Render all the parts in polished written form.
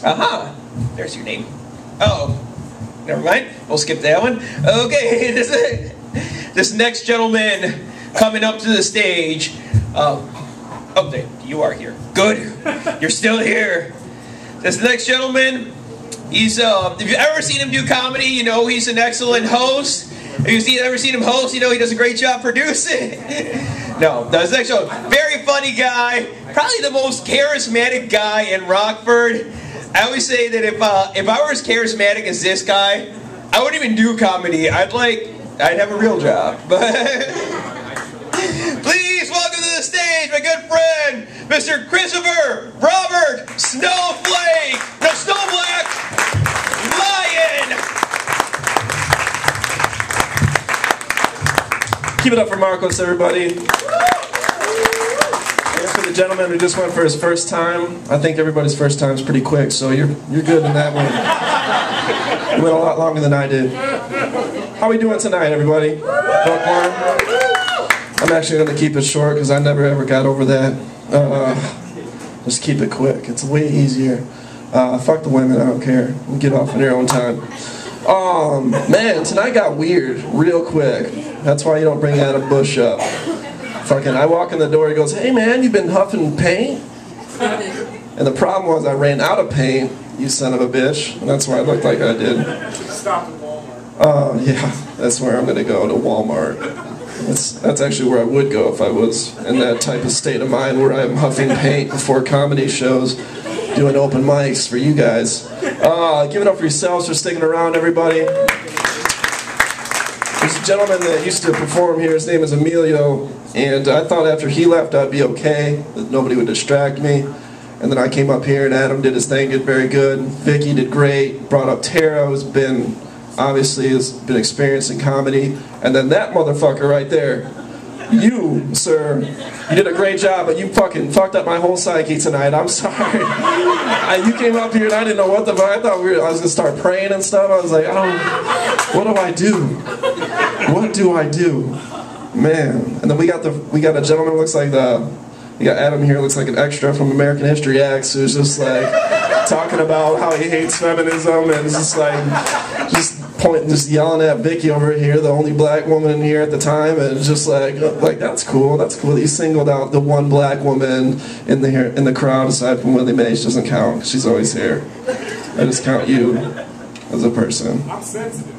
Aha! There's your name. Uh-oh. Never mind. We'll skip that one. Okay, this next gentleman coming up to the stage. Oh, there, you are here. Good. You're still here. This next gentleman, he's, if you've ever seen him do comedy, you know he's an excellent host. If you've ever seen him host, you know he does a great job producing. No, this next gentleman, very funny guy, probably the most charismatic guy in Rockford. I always say that if I were as charismatic as this guy, I wouldn't even do comedy. I'd have a real job. But please welcome to the stage my good friend, Mr. Christopher Robert Snowflake, the Snowblack Lion. Keep it up for Marcos, everybody. For the gentleman who just went for his first time, I think everybody's first time is pretty quick, so you're good in that one. You went a lot longer than I did. How are we doing tonight, everybody? Buckhorn? I'm actually going to keep it short because I never ever got over that. Just keep it quick. It's way easier. Fuck the women, I don't care. We'll get off in your own time. Man, tonight got weird real quick. That's why you don't bring Adam Bush up. Fucking, I walk in the door, he goes, "Hey man, you been huffing paint?" And the problem was I ran out of paint, you son of a bitch. And that's why I looked like I did. Stop at Walmart. Oh, yeah, that's where I'm going to go, to Walmart. That's actually where I would go if I was in that type of state of mind where I'm huffing paint before comedy shows, doing open mics for you guys. Give it up for yourselves for sticking around, everybody. There's a gentleman that used to perform here, his name is Emilio, and I thought after he left I'd be okay, that nobody would distract me. And then I came up here and Adam did his thing, did very good. Vicky did great, brought up Tara, who's been, obviously, has been experienced in comedy. And then that motherfucker right there, you, sir, you did a great job, but you fucking fucked up my whole psyche tonight. I'm sorry. You came up here and I didn't know what the fuck. I thought I was gonna start praying and stuff. I was like, what do I do? What do I do? Man. And then we got a gentleman who looks like we got Adam here, looks like an extra from American History X, who's just like talking about how he hates feminism and just like just yelling at Vicky over here, the only black woman in here at the time, and just like that's cool that you singled out the one black woman in the crowd aside from Willie Mae. She doesn't count, she's always here. I just count you as a person. I'm sensitive.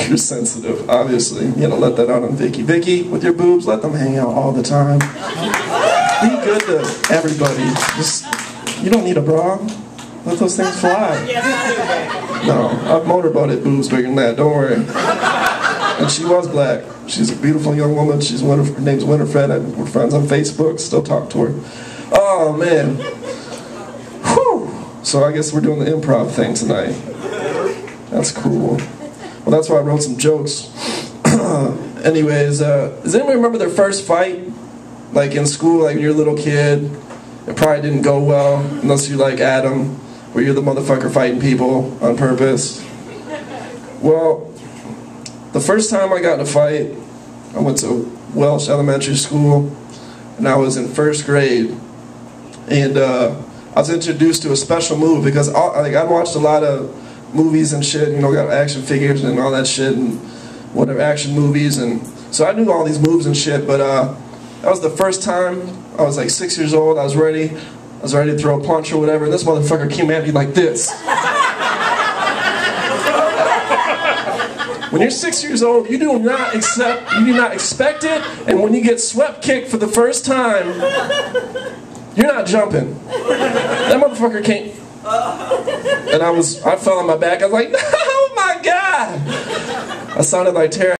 You're sensitive, obviously. You gotta let that out on Vicky. Vicky, with your boobs, let them hang out all the time. Be good to everybody. You don't need a bra. Let those things fly. No, I've motorboated boobs bigger than that, don't worry. And she was black. She's a beautiful young woman. Her name's Winifred. We're friends on Facebook, still talk to her. Oh, man. Whew. So I guess we're doing the improv thing tonight. That's cool. Well, that's why I wrote some jokes. Anyways, does anybody remember their first fight? Like in school, like when you're a little kid, it probably didn't go well, unless you're like Adam, where you're the motherfucker fighting people on purpose. Well, the first time I got in a fight, I went to Welsh Elementary School, and I was in first grade. And I was introduced to a special move because I'd watched a lot of movies and shit, you know, got action figures and all that shit and whatever, action movies, and so I knew all these moves and shit, but that was the first time. I was like 6 years old, I was ready to throw a punch or whatever, and this motherfucker came at me like this. When you're 6 years old, you do not expect it, and when you get swept kicked for the first time, you're not jumping. That motherfucker came. And I fell on my back. I was like, oh my God! I sounded like Tara.